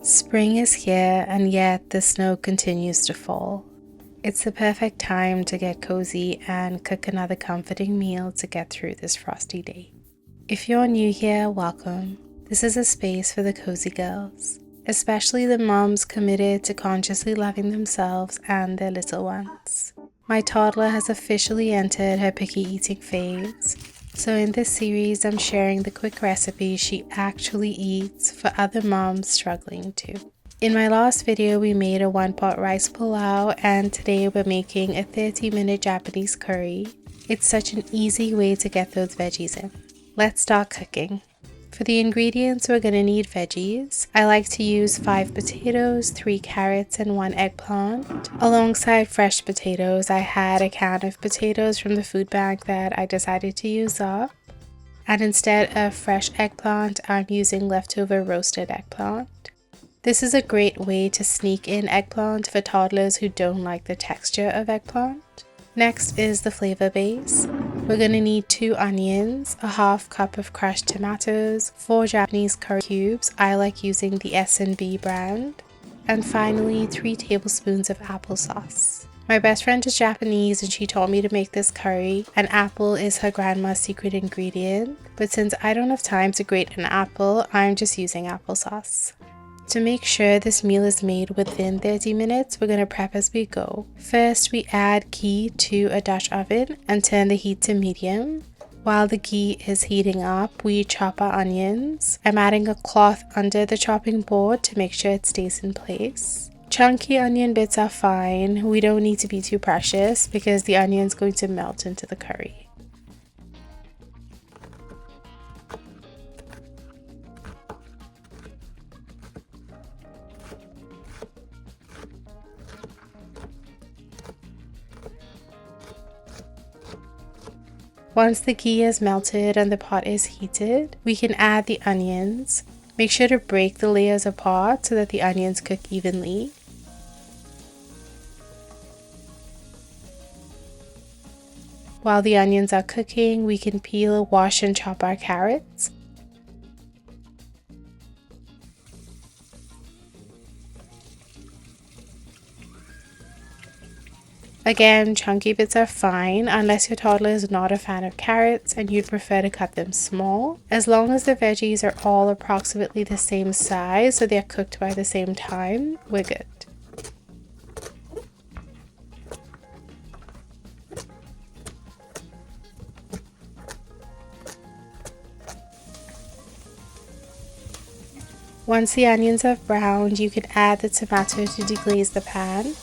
Spring is here, and yet the snow continues to fall. It's the perfect time to get cozy and cook another comforting meal to get through this frosty day. If you're new here, welcome. This is a space for the cozy girls, especially the moms committed to consciously loving themselves and their little ones. My toddler has officially entered her picky eating phase, so in this series I'm sharing the quick recipes she actually eats for other moms struggling too. In my last video we made a 1-pot rice pulao, and today we're making a 30-minute Japanese curry. It's such an easy way to get those veggies in. Let's start cooking. For the ingredients, we're going to need veggies. I like to use 5 potatoes, 3 carrots, and 1 eggplant. Alongside fresh potatoes, I had a can of potatoes from the food bank that I decided to use up. And instead of fresh eggplant, I'm using leftover roasted eggplant. This is a great way to sneak in eggplant for toddlers who don't like the texture of eggplant. Next is the flavor base. We're going to need 2 onions, a half cup of crushed tomatoes, 4 Japanese curry cubes, I like using the S&B brand, and finally 3 tablespoons of applesauce. My best friend is Japanese and she taught me to make this curry, and apple is her grandma's secret ingredient, but since I don't have time to grate an apple, I'm just using applesauce. To make sure this meal is made within 30 minutes, we're going to prep as we go. First, we add ghee to a Dutch oven and turn the heat to medium. While the ghee is heating up, we chop our onions. I'm adding a cloth under the chopping board to make sure it stays in place. Chunky onion bits are fine. We don't need to be too precious because the onion is going to melt into the curry. Once the ghee is melted and the pot is heated, we can add the onions. Make sure to break the layers apart so that the onions cook evenly. While the onions are cooking, we can peel, wash, and chop our carrots. Again, chunky bits are fine unless your toddler is not a fan of carrots and you'd prefer to cut them small. As long as the veggies are all approximately the same size so they're cooked by the same time, we're good. Once the onions have browned, you can add the tomato to deglaze the pan.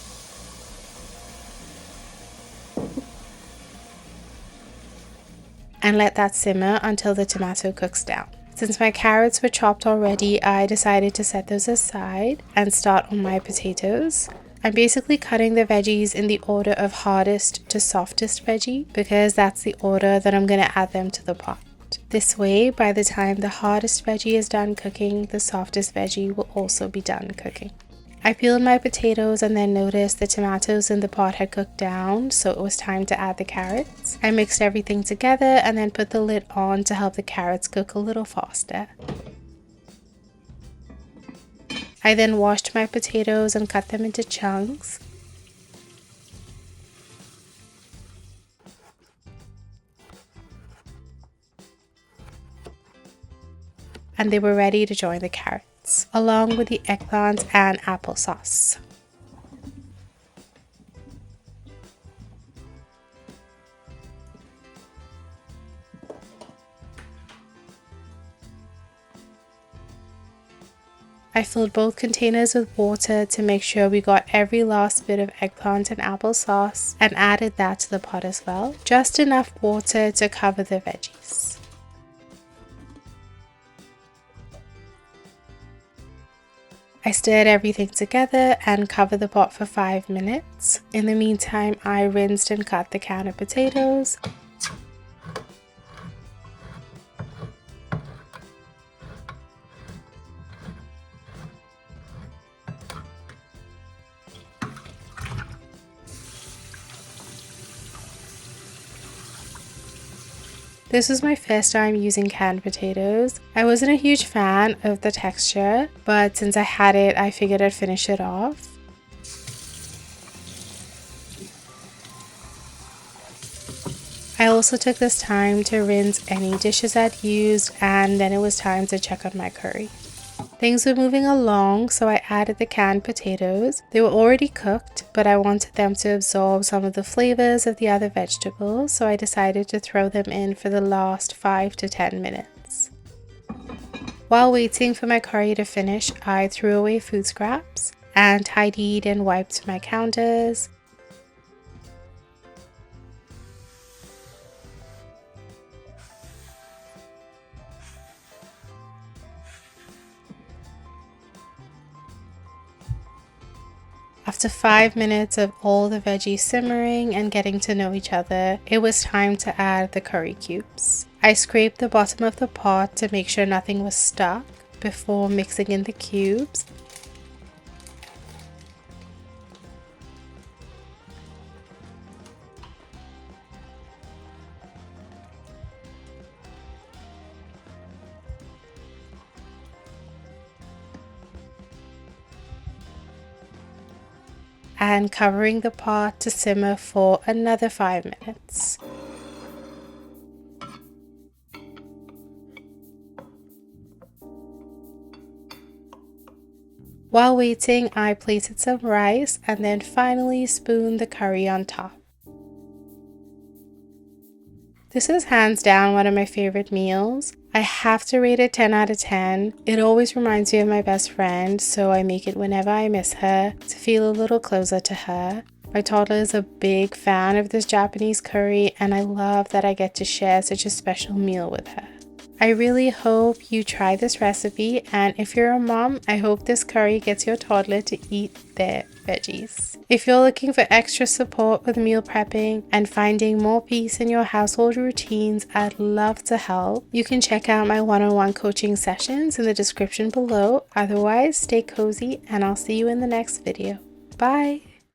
And let that simmer until the tomato cooks down. Since my carrots were chopped already, I decided to set those aside and start on my potatoes. I'm basically cutting the veggies in the order of hardest to softest veggie because that's the order that I'm going to add them to the pot. This way, by the time the hardest veggie is done cooking, the softest veggie will also be done cooking. I peeled my potatoes and then noticed the tomatoes in the pot had cooked down, so it was time to add the carrots. I mixed everything together and then put the lid on to help the carrots cook a little faster. I then washed my potatoes and cut them into chunks. And they were ready to join the carrots, along with the eggplant and applesauce. I filled both containers with water to make sure we got every last bit of eggplant and applesauce, and added that to the pot as well. Just enough water to cover the veggies. I stirred everything together and covered the pot for 5 minutes. In the meantime, I rinsed and cut the can of potatoes. This was my first time using canned potatoes. I wasn't a huge fan of the texture, but since I had it, I figured I'd finish it off. I also took this time to rinse any dishes I'd used, and then it was time to check on my curry. Things were moving along, so I added the canned potatoes. They were already cooked, but I wanted them to absorb some of the flavors of the other vegetables, so I decided to throw them in for the last 5 to 10 minutes. While waiting for my curry to finish, I threw away food scraps and tidied and wiped my counters. After 5 minutes of all the veggies simmering and getting to know each other, it was time to add the curry cubes. I scraped the bottom of the pot to make sure nothing was stuck before mixing in the cubes. And covering the pot to simmer for another 5 minutes. While waiting, I plated some rice and then finally spooned the curry on top. This is hands down one of my favorite meals. I have to rate it 10 out of 10. It always reminds me of my best friend, so I make it whenever I miss her to feel a little closer to her. My toddler is a big fan of this Japanese curry, and I love that I get to share such a special meal with her. I really hope you try this recipe, and if you're a mom, I hope this curry gets your toddler to eat their veggies. If you're looking for extra support with meal prepping and finding more peace in your household routines, I'd love to help. You can check out my one-on-one coaching sessions in the description below. Otherwise, stay cozy, and I'll see you in the next video. Bye!